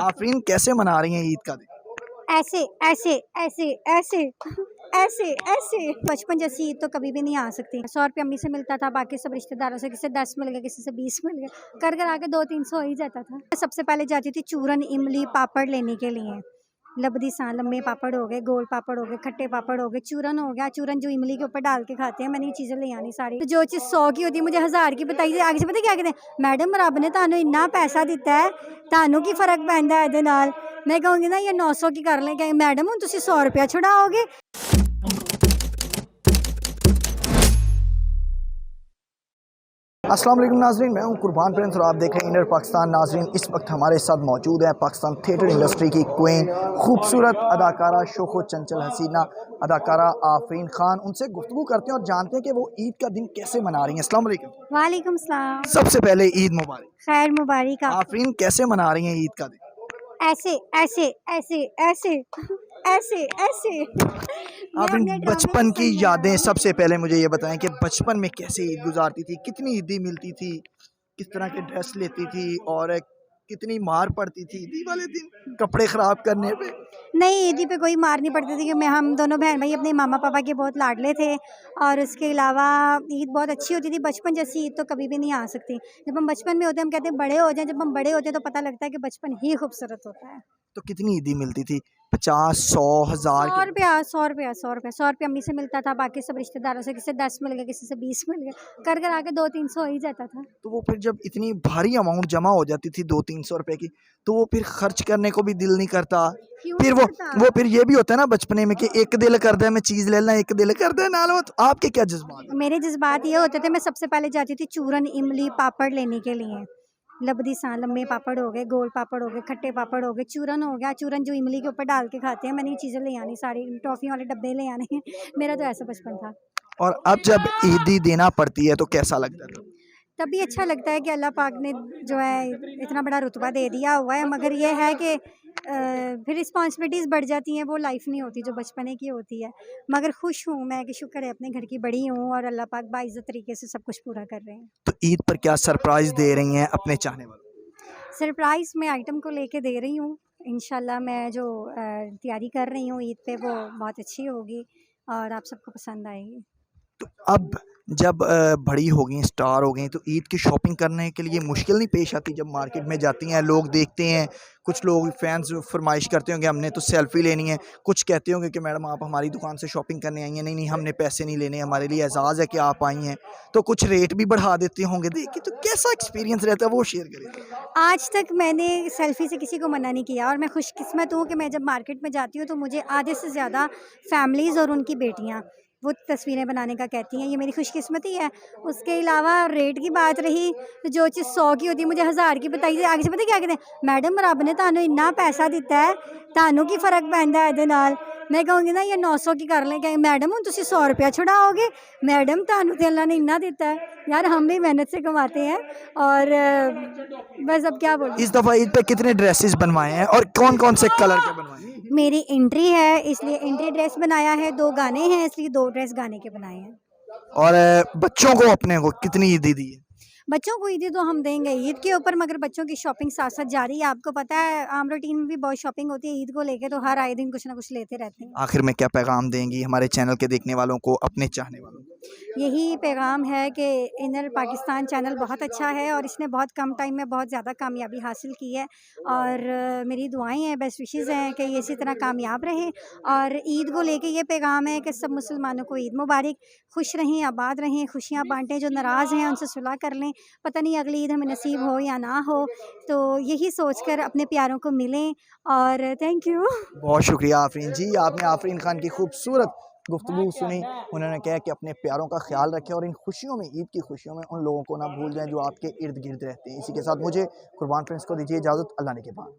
आफरीन कैसे मना रही हैं ईद का दिन? ऐसे ऐसे ऐसे ऐसे ऐसे ऐसे बचपन जैसी ईद तो कभी भी नहीं आ सकती। 100 रुपये अम्मी से मिलता था, बाकी सब रिश्तेदारों से किसी से 10 मिल गए, किसी से 20 मिल गए, कर कर आके 200-300 हो ही जाता था। सबसे पहले जाती थी चूरन, इमली, पापड़ लेने के लिए। लबदी सा लम्बे पापड़ हो गए, गोल पापड़ हो गए, खट्टे पापड़ हो गए, चूरन हो गया। चूरन जो इमली के ऊपर डाल के खाते हैं, मैंने ये चीज़ें ले आनी सारी। तो जो चीज़ 100 की होती है मुझे 1000 की बताई। आगे से पता क्या कहते हैं, मैडम रब ने थानू इन्ना पैसा दिता है, थानू की फर्क पैंदा है इहदे नाल। मैं कहूँगी ना ये 900 की कर लें, कहें मैडम हुण तुसीं 100 रुपया छुड़ाओगे। अस्सलाम वालेकुम नाजरीन, मैं हूं कुर्बान प्रिंस और आप देख रहे हैं इनर पाकिस्तान। नाजरीन, इस वक्त हमारे साथ मौजूद है पाकिस्तान थिएटर इंडस्ट्री की क्वीन, खूबसूरत अदाकारा, शोखो चंचल हसीना अदाकारा आफरीन खान। उनसे गुफ्तगू करते हैं और जानते हैं कि वो ईद का दिन कैसे मना रही हैं। अस्सलाम वालेकुम। वालेकुम सलाम। सबसे पहले ईद मुबारक। खैर मुबारक। आफरीन कैसे मना रही हैं ईद का दिन? ऐसे ऐसे ऐसे ऐसे ऐसे ऐसे आफरीन, बचपन की यादें सबसे पहले मुझे ये बताएं कि बचपन में कैसे ईद गुजारती थी, कितनी ईदी मिलती थी, किस तरह के ड्रेस लेती थी और कितनी मार पड़ती थी ईदी वाले दिन कपड़े ख़राब करने पे? नहीं, ईदी पे कोई मार नहीं पड़ती थी कि मैं हम दोनों बहन भाई अपने मामा पापा के बहुत लाडले थे। और उसके अलावा ईद बहुत अच्छी होती थी। बचपन जैसी ईद तो कभी भी नहीं आ सकती। जब हम बचपन में होते हैं हम कहते हैं बड़े हो जाएं, जब हम बड़े होते हैं तो पता लगता है कि बचपन ही खूबसूरत होता है। तो कितनी ईदी मिलती थी? 50, 100, 1000? 100 रुपया 100 रुपया 100 रुपया 100 रुपया अम्मी से मिलता था, बाकी सब रिश्तेदारों से किसी से 10 मिल गए, किसी से 20 मिल गए, कर कर आके 200-300 हो ही जाता था। तो वो फिर जब इतनी भारी अमाउंट जमा हो जाती थी 200-300 रुपए की, तो वो फिर खर्च करने को भी दिल नहीं करता। क्यों फिर नहीं करता? वो फिर ये भी होता है ना बचपने में कि एक दिल करता है मैं चीज़ ले लेना, एक दिल करता है ना लो। तो आपके क्या जज्बात हैं? मेरे जज्बात ये होते थे, मैं सबसे पहले जाती थी चूरन, इमली, पापड़ लेने के लिए। लबदी सा लम्बे पापड़ हो गए, गोल पापड़ हो गए, खट्टे पापड़ हो गए, चूरन हो गया। चूरन जो इमली के ऊपर डाल के खाते हैं, मैंने ये चीज़ें ले आनी सारी, टॉफ़ी वाले डब्बे ले आने मेरा तो ऐसा बचपन था। और अब जब ईदी देना पड़ती है तो कैसा लगता है? तब भी अच्छा लगता है कि अल्लाह पाक ने जो है इतना बड़ा रुतबा दे दिया हुआ है। मगर ये है कि फिर रिस्पॉन्सिबिलिटीज़ बढ़ जाती हैं, वो लाइफ नहीं होती जो बचपने की होती है। मगर खुश हूँ मैं कि शुक्र है अपने घर की बड़ी हूँ और अल्लाह पाक बाइज़्ज़त तरीके से सब कुछ पूरा कर रहे हैं। तो ईद पर क्या सरप्राइज़ दे रही हैं अपने चाहने वालों को? सरप्राइज़ मैं आइटम को लेके दे रही हूँ। इंशाल्लाह मैं जो तैयारी कर रही हूँ ईद पे, वो बहुत अच्छी होगी और आप सबको पसंद आएगी। तो अब जब बड़ी हो गई, स्टार हो गई, तो ईद की शॉपिंग करने के लिए मुश्किल नहीं पेश आती? जब मार्केट में जाती हैं, लोग देखते हैं, कुछ लोग फैंस फरमाइश करते होंगे हमने तो सेल्फ़ी लेनी है, कुछ कहते होंगे कि मैडम आप हमारी दुकान से शॉपिंग करने आई हैं। नहीं नहीं, हमने पैसे नहीं लेने, हमारे लिए एजाज़ है कि आप आई हैं। तो कुछ रेट भी बढ़ा देते होंगे देख के, तो कैसा एक्सपीरियंस रहता है वो शेयर करें? आज तक मैंने सेल्फ़ी से किसी को मना नहीं किया और मैं खुशकिस्मत हूँ कि मैं जब मार्केट में जाती हूँ तो मुझे आधे से ज़्यादा फैमिलीज़ और उनकी बेटियाँ वो तस्वीरें बनाने का कहती हैं। ये मेरी खुशकिस्मती है। उसके अलावा रेट की बात रही, तो जो चीज़ 100 की होती है मुझे 1000 की बताई। आगे से पता क्या कहते हैं, मैडम रब ने थानू इन्ना पैसा दिता है, थानू की फर्क पैंदा है इहदे नाल। मैं कहूँगी ना ये 900 की कर लें, कहें मैडम हुण तुसीं 100 रुपया छुड़ाओगे। मैडम थानू ते अल्लाह ने इन्ना दिता है। यार हम भी मेहनत से कमाते हैं और बस अब क्या बोलूँ। इस दफ़ा ईद पे कितने ड्रेसेस बनवाए हैं और कौन-कौन से कलर के बनवाए हैं? मेरी एंट्री है इसलिए एंट्री ड्रेस बनाया है, 2 गाने हैं इसलिए 2 ड्रेस गाने के बनाए हैं। और बच्चों को अपने को कितनी ईदी दी है? बच्चों को ईदी तो हम देंगे ईद के ऊपर, मगर बच्चों की शॉपिंग साथ-साथ जारी है। आपको पता है आम रूटीन में भी बहुत शॉपिंग होती है ईद को लेके, तो हर आए दिन कुछ ना कुछ लेते रहते हैं। आखिर में क्या पैगाम देंगी हमारे चैनल के देखने वालों को, अपने चाहने वालों को? यही पैगाम है कि इनर पाकिस्तान चैनल बहुत अच्छा है और इसने बहुत कम टाइम में बहुत ज़्यादा कामयाबी हासिल की है। और मेरी दुआएं हैं, बेस्ट विशेज़ हैं कि ये इसी तरह कामयाब रहे। और ईद को लेके ये पैगाम है कि सब मुसलमानों को ईद मुबारक, खुश रहें, आबाद रहें, खुशियाँ बांटें, जो नाराज़ हैं उनसे सुलह कर लें। पता नहीं अगली ईद हमें नसीब हो या ना हो, तो यही सोचकर अपने प्यारों को मिलें। और थैंक यू। बहुत शुक्रिया आफरीन जी, आपने आफरीन खान की खूबसूरत गुफ्तगू सुनी। उन्होंने कहा कि अपने प्यारों का ख्याल रखें और इन खुशियों में, ईद की खुशियों में उन लोगों को ना भूल जाएं जो आपके इर्द गिर्द रहते हैं। इसी के साथ मुझे कुर्बान प्रिंस को दीजिए इजाज़त। अल्लाह ने के बाद।